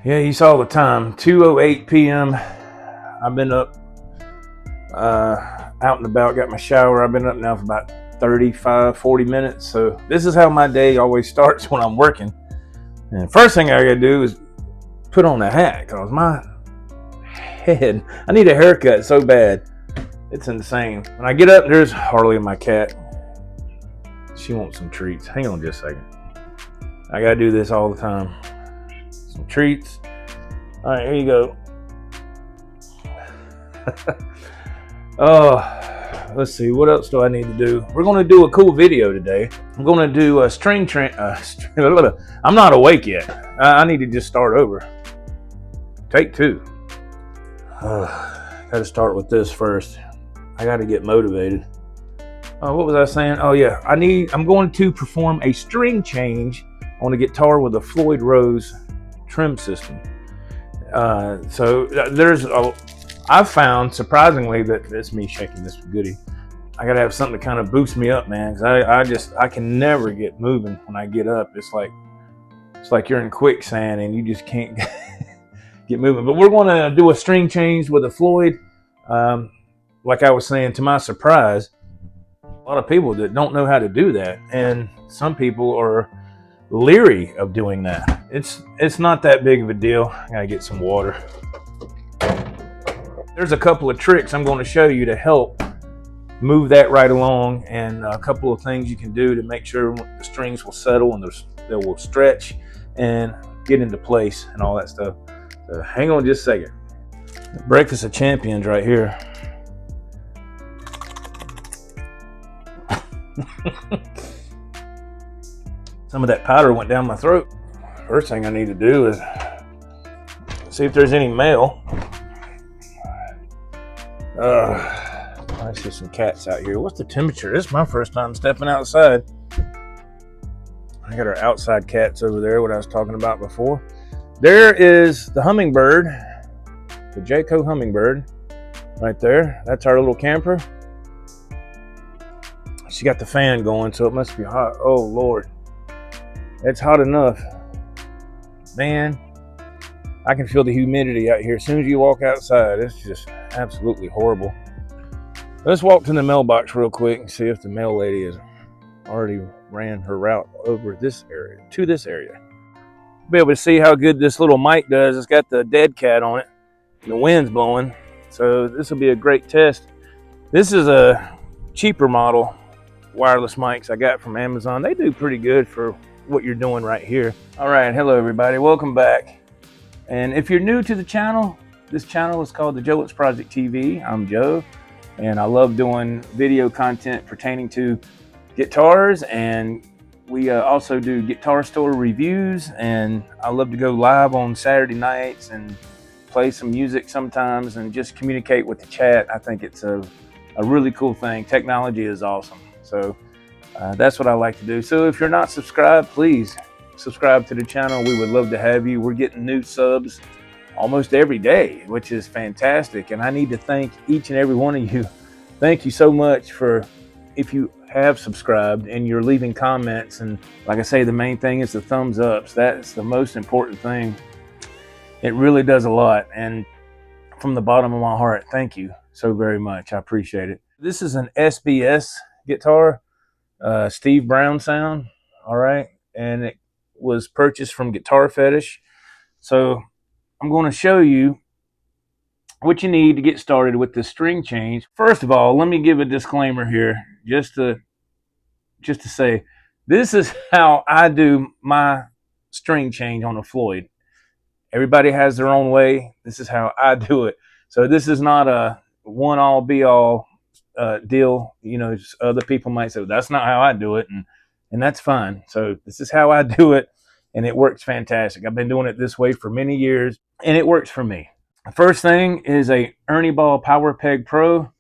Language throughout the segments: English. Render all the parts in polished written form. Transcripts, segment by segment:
Yeah, you saw the time, 2:08 p.m. I've been up, out and about, got my shower. I've been up now for about 35, 40 minutes. So this is how my day always starts when I'm working. And the first thing I gotta do is put on a hat, because my head, I need a haircut so bad. It's insane. When I get up, there's Harley, my cat. She wants some treats. Hang on just a second. I gotta do this all the time. Some treats. All right, here you go. Let's see, what else do I need to do? We're gonna do a cool video today. I'm gonna do a string I'm not awake yet. I need to just start over. Take two. Gotta start with this first. I gotta get motivated. What was I saying? Oh yeah, I'm going to perform a string change on a guitar with a Floyd Rose trim system. I've found, surprisingly, that it's me shaking this goodie. I gotta have something to kind of boost me up, man, because I can never get moving when I get up. It's like you're in quicksand and you just can't get moving. But we're gonna do a string change with a Floyd. Like I was saying, to my surprise, a lot of people that don't know how to do that, and some people are leery of doing that. It's not that big of a deal. I gotta get some water. There's a couple of tricks I'm going to show you to help move that right along, and a couple of things you can do to make sure the strings will settle and they will stretch and get into place and all that stuff. So hang on just a second. Breakfast of champions right here. Some of that powder went down my throat. First thing I need to do is see if there's any mail. I see some cats out here. What's the temperature? This is my first time stepping outside. I got our outside cats over there, what I was talking about before. There is the hummingbird, the Jayco hummingbird right there. That's our little camper. She got the fan going, so it must be hot. Oh Lord, it's hot enough. Man, I can feel the humidity out here. As soon as you walk outside, it's just absolutely horrible. Let's walk to the mailbox real quick and see if the mail lady has already ran her route over this area, to this area. Be able to see how good this little mic does. It's got the dead cat on it, and the wind's blowing, so this will be a great test. This is a cheaper model wireless mics I got from Amazon. They do pretty good for what you're doing right here. All right, hello everybody, welcome back. And if you're new to the channel, this channel is called the Joe Wentz Project TV. I'm Joe, and I love doing video content pertaining to guitars, and we also do guitar store reviews, and I love to go live on Saturday nights and play some music sometimes and just communicate with the chat. I think it's a really cool thing. Technology is awesome. So that's what I like to do. So if you're not subscribed, please subscribe to the channel. We would love to have you. We're getting new subs almost every day, which is fantastic. And I need to thank each and every one of you. Thank you so much for, if you have subscribed and you're leaving comments. And like I say, the main thing is the thumbs ups. That's the most important thing. It really does a lot. And from the bottom of my heart, thank you so very much. I appreciate it. This is an SBS guitar, Steve Brown sound. All right. And it was purchased from Guitar Fetish. So I'm going to show you what you need to get started with this string change. First of all, let me give a disclaimer here, just to say, this is how I do my string change on a Floyd. Everybody has their own way. This is how I do it. So this is not a one-all be-all deal. You know, other people might say, well, that's not how I do it, and that's fine. So this is how I do it, and it works fantastic. I've been doing it this way for many years, and it works for me. The first thing is a Ernie Ball Power Peg Pro.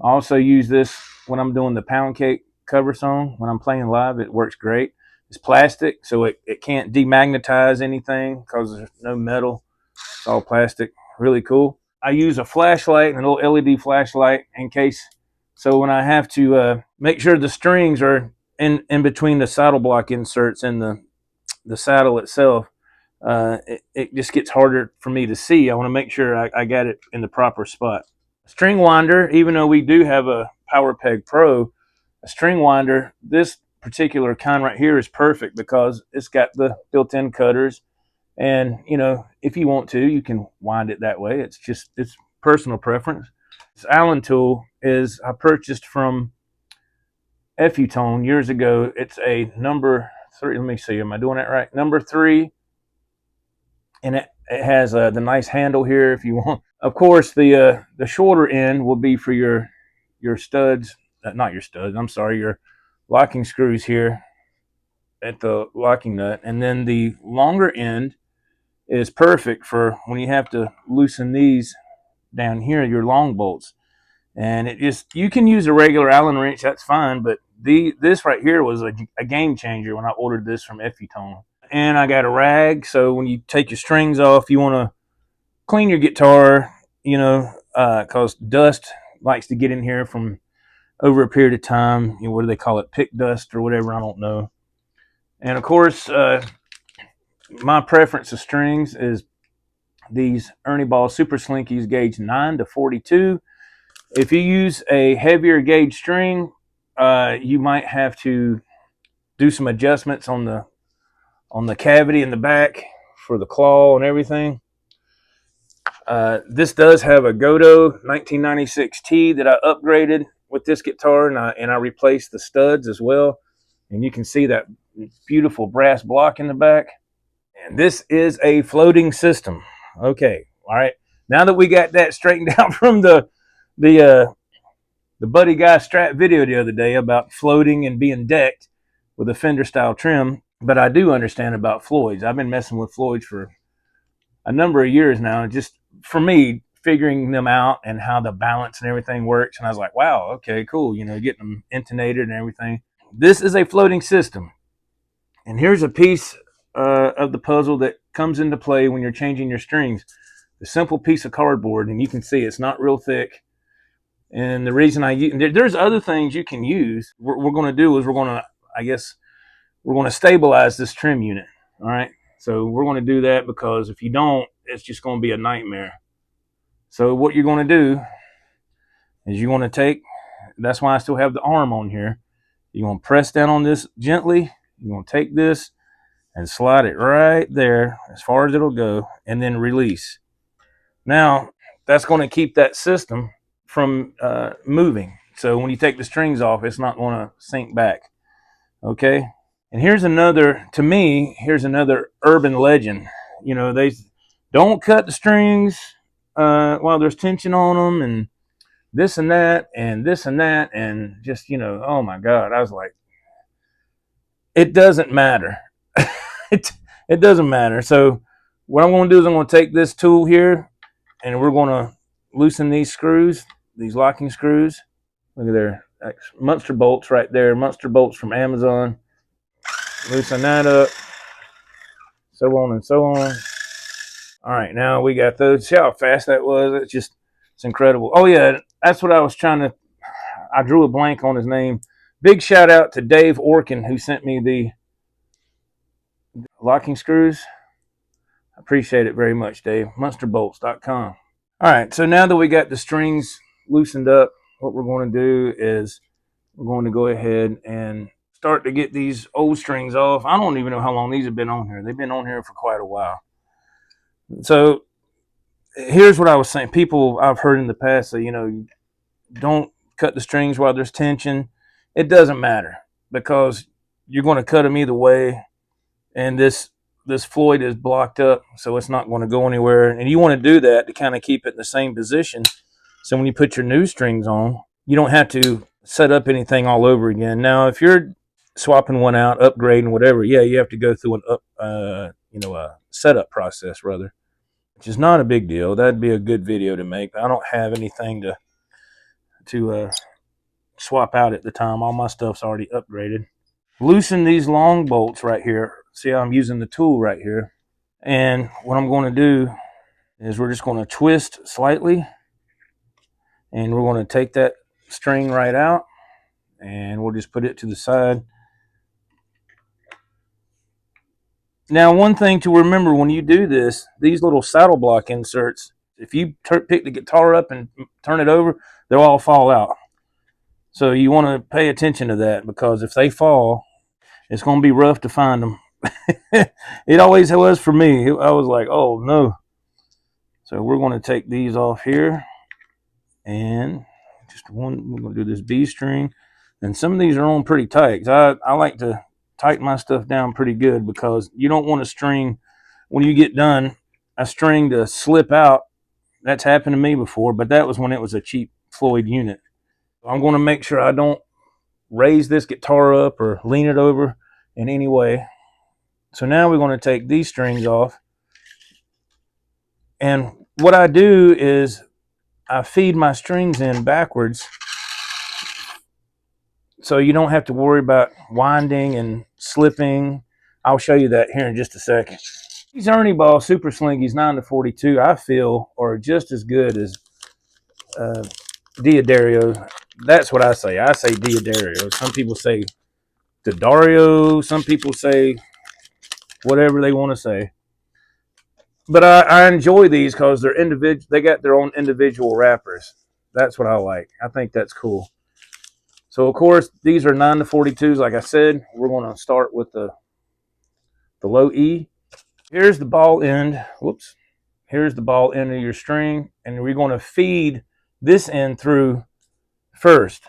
I also use this when I'm doing the Pound Cake cover song. When I'm playing live, it works great. It's plastic, so it can't demagnetize anything because there's no metal. It's all plastic. Really cool. I use a flashlight, a little LED flashlight, in case. So when I have to make sure the strings are in between the saddle block inserts and the saddle itself, it just gets harder for me to see. I want to make sure I got it in the proper spot. String winder, even though we do have a Power Peg Pro, a string winder, this particular kind right here is perfect because it's got the built-in cutters. And, you know, if you want to, you can wind it that way. It's personal preference. This Allen tool is I purchased from Effutone years ago. It's a number 3. Let me see. Am I doing that right? Number 3. And it has the nice handle here if you want. Of course, the shorter end will be for your studs. Not your studs. I'm sorry, your locking screws here at the locking nut. And then the longer end is perfect for when you have to loosen these down here, your long bolts. And you can use a regular Allen wrench, that's fine, but this right here was a game changer when I ordered this from Effutone. And I got a rag, so when you take your strings off, you want to clean your guitar, you know, because dust likes to get in here from over a period of time. You know, what do they call it? Pick dust or whatever, I don't know. And of course, my preference of strings is these Ernie Ball Super Slinkies gauge 9 to 42. If you use a heavier gauge string, you might have to do some adjustments on the cavity in the back for the claw and everything. This does have a Godo 1996T that I upgraded with this guitar, and I replaced the studs as well. And you can see that beautiful brass block in the back. And this is a floating system. Okay, all right. Now that we got that straightened out from the Buddy Guy Strat video the other day about floating and being decked with a Fender style trim, but I do understand about Floyds. I've been messing with Floyds for a number of years now, and just for me, figuring them out and how the balance and everything works. And I was like, wow, okay, cool. You know, getting them intonated and everything. This is a floating system. And here's a piece of the puzzle that comes into play when you're changing your strings. A simple piece of cardboard, and you can see it's not real thick. And the reason there's other things you can use. What we're going to do is we're going to stabilize this trim unit. All right. So we're going to do that because if you don't, it's just going to be a nightmare. So what you're going to do is you're going to that's why I still have the arm on here. You're going to press down on this gently. You're going to take this and slide it right there as far as it'll go, and then release. Now, that's going to keep that system from moving. So when you take the strings off, it's not going to sink back. Okay? And here's another urban legend. You know, they don't cut the strings while there's tension on them, and this and that, and this and that, and just, you know, oh my God. I was like, it doesn't matter. it doesn't matter. So what I'm going to do is I'm going to take this tool here, and we're going to loosen these screws, these locking screws. Look at there. Monster bolts right there. Monster bolts from Amazon. Loosen that up. So on and so on. All right, now we got those. See how fast that was? It's incredible. Oh yeah, that's what I was I drew a blank on his name. Big shout out to Dave Orkin, who sent me the locking screws. I appreciate it very much, Dave. Monsterbolts.com. All right, so now that we got the strings loosened up, what we're going to do is we're going to go ahead and start to get these old strings off. I don't even know how long these have been on here. They've been on here for quite a while. So here's what I was saying. People I've heard in the past say, you know, don't cut the strings while there's tension. It doesn't matter because you're going to cut them either way. And this Floyd is blocked up, so it's not going to go anywhere. And you want to do that to kind of keep it in the same position. So when you put your new strings on, you don't have to set up anything all over again. Now, if you're swapping one out, upgrading, whatever, yeah, you have to go through a setup process, rather, which is not a big deal. That'd be a good video to make. I don't have anything to swap out at the time. All my stuff's already upgraded. Loosen these long bolts right here. See how I'm using the tool right here. And what I'm going to do is we're just going to twist slightly, and we're going to take that string right out, and we'll just put it to the side. Now, one thing to remember when you do this, these little saddle block inserts, if you pick the guitar up and turn it over, they'll all fall out. So you want to pay attention to that, because if they fall, it's going to be rough to find them. It always was for me. I was like, oh no. So we're going to take these off here, and just one, we're going to do this B string. And some of these are on pretty tight. I like to tighten my stuff down pretty good, because you don't want a string, when you get done, a string to slip out. That's happened to me before, but that was when it was a cheap Floyd unit. I'm going to make sure I don't raise this guitar up or lean it over in any way. So now we're going to take these strings off. And what I do is I feed my strings in backwards, so you don't have to worry about winding and slipping. I'll show you that here in just a second. These Ernie Ball Super Slinkies 9-42, I feel, are just as good as Diodario. That's what I say. I say Diodario. Some people say D'Addario. Some people say whatever they want to say. But I enjoy these because they're individual. They got their own individual wrappers. That's what I like. I think that's cool. So of course these are 9-42s. Like I said, we're going to start with the low E. Here's the ball end. Whoops. Here's the ball end of your string, and we're going to feed this end through first.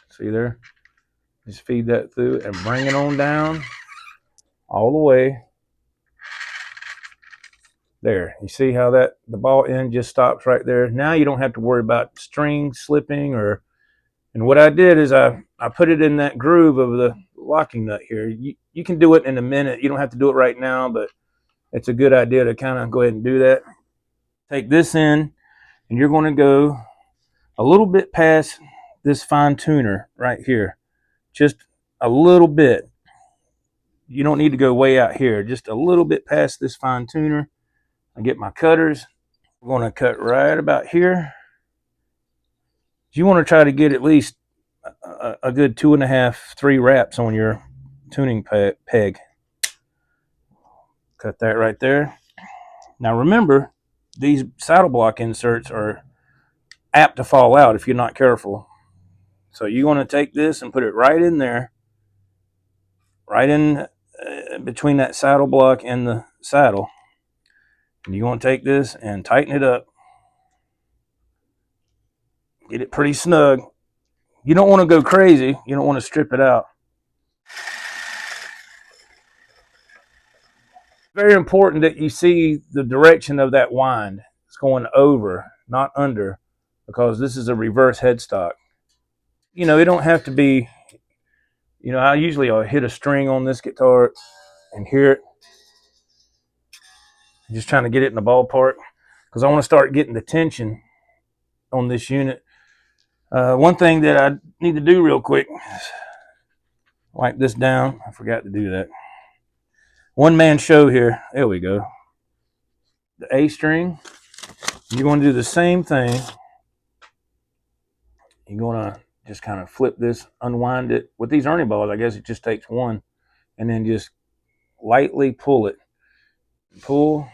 See there? Just feed that through and bring it on down all the way. There. You see how that the ball end just stops right there? Now you don't have to worry about string slipping or. And what I did is I put it in that groove of the locking nut here. You can do it in a minute. You don't have to do it right now, but it's a good idea to kind of go ahead and do that. Take this in, and you're going to go a little bit past this fine tuner right here. Just a little bit. You don't need to go way out here. Just a little bit past this fine tuner. I get my cutters. We're going to cut right about here. You want to try to get at least a good 2.5, 3 wraps on your tuning peg. Cut that right there. Now remember, these saddle block inserts are apt to fall out if you're not careful. So you want to take this and put it right in there, right in between that saddle block and the saddle. And you want to take this and tighten it up. Get it pretty snug. You don't want to go crazy. You don't want to strip it out. Very important that you see the direction of that wind. It's going over, not under, because this is a reverse headstock. You know, it don't have to be, you know, I'll hit a string on this guitar and hear it. I'm just trying to get it in the ballpark, because I want to start getting the tension on this unit. One thing that I need to do real quick is wipe this down. I forgot to do that. One man show here. There we go. The A string. You're going to do the same thing. You're going to just kind of flip this, unwind it. With these Ernie balls, I guess it just takes one, and then just lightly pull it. Pull.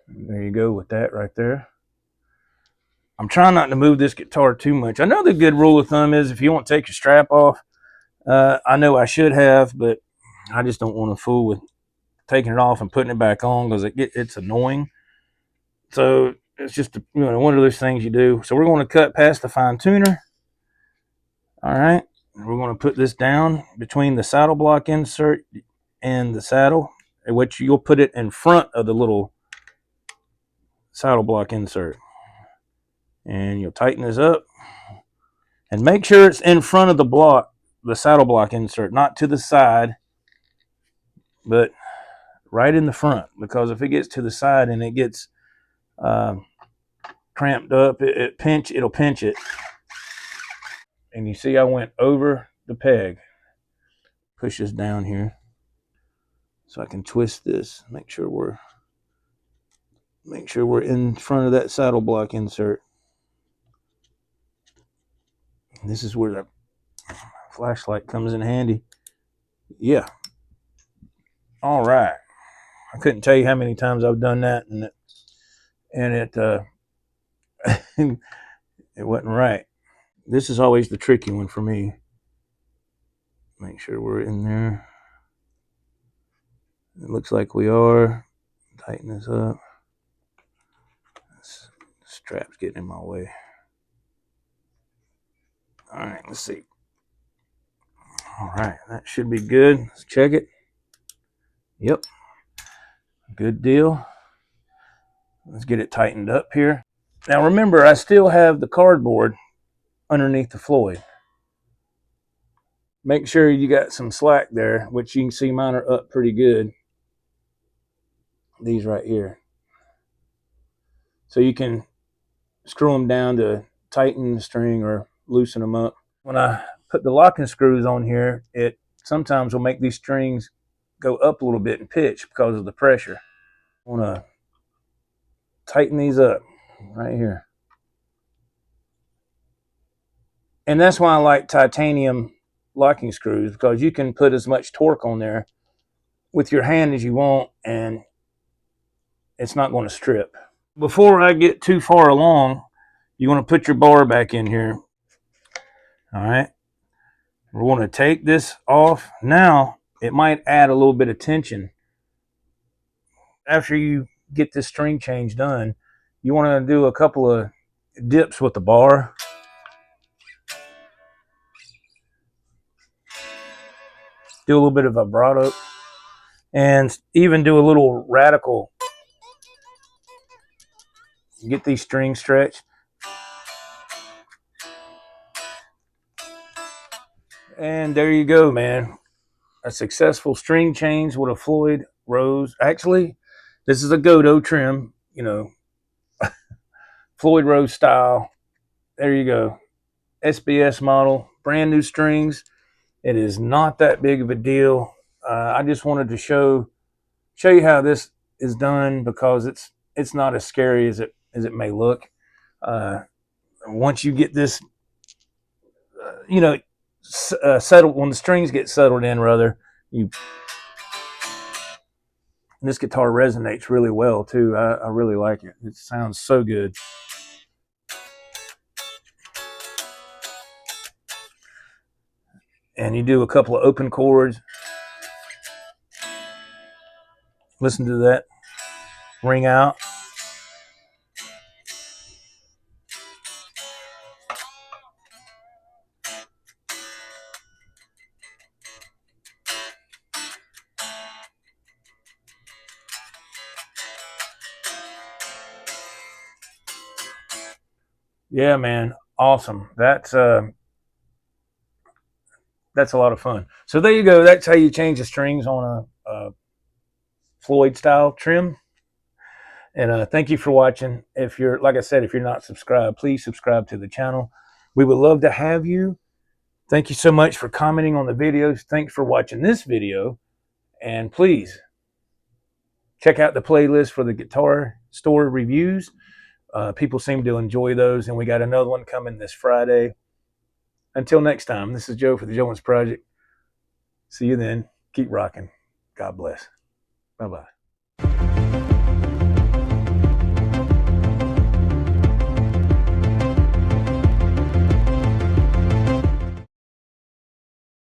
There you go with that right there. I'm trying not to move this guitar too much. I know the good rule of thumb is if you want to take your strap off, I know I should have, but I just don't want to fool with taking it off and putting it back on, because it's annoying. So it's just one of those things you do. So we're going to cut past the fine tuner. All right. We're going to put this down between the saddle block insert and the saddle, which you'll put it in front of the little saddle block insert. And you'll tighten this up. And make sure it's in front of the saddle block insert, not to the side, but right in the front. Because if it gets to the side and it gets cramped up, it'll pinch it. And you see I went over the peg. Push this down here so I can twist this. Make sure we're in front of that saddle block insert. And this is where Flashlight comes in handy. Yeah. All right. I couldn't tell you how many times I've done that, and it it wasn't right. This is always the tricky one for me. Make sure we're in there. It looks like we are. Tighten this up. This strap's getting in my way. All right, let's see. All right, that should be good. Let's check it. Yep, good deal. Let's get it tightened up here. Now remember, I still have the cardboard underneath the Floyd. Make sure you got some slack there, which you can see mine are up pretty good. These right here. So you can screw them down to tighten the string or loosen them up. When I put the locking screws on here, it sometimes will make these strings go up a little bit in pitch because of the pressure. I want to tighten these up right here. And that's why I like titanium locking screws, because you can put as much torque on there with your hand as you want, and it's not going to strip. Before I get too far along, you want to put your bar back in here. All right. We're going to take this off. Now, it might add a little bit of tension. After you get this string change done, you want to do a couple of dips with the bar. Do a little bit of vibrato. And even do a little radical. Get these strings stretched. And there you go, man. A successful string change with a Floyd Rose. Actually, this is a Godot trim, you know, Floyd Rose style. There you go. SBS model, brand new strings. It is not that big of a deal. I just wanted to show you how this is done, because it's not as scary as it may look. Once you get this, you know, settled, when the strings get settled in, rather, this guitar resonates really well too. I really like it. It sounds so good. And you do a couple of open chords. Listen to that ring out. Yeah, man, awesome. That's a lot of fun. So there you go. That's how you change the strings on a Floyd style trim. And thank you for watching. If you're, like I said, if you're not subscribed, please subscribe to the channel. We would love to have you. Thank you so much for commenting on the videos. Thanks for watching this video. And please check out the playlist for the guitar store reviews. People seem to enjoy those, and we got another one coming this Friday. Until next time, this is Joe for the G1 Project. See you then. Keep rocking. God bless. Bye-bye.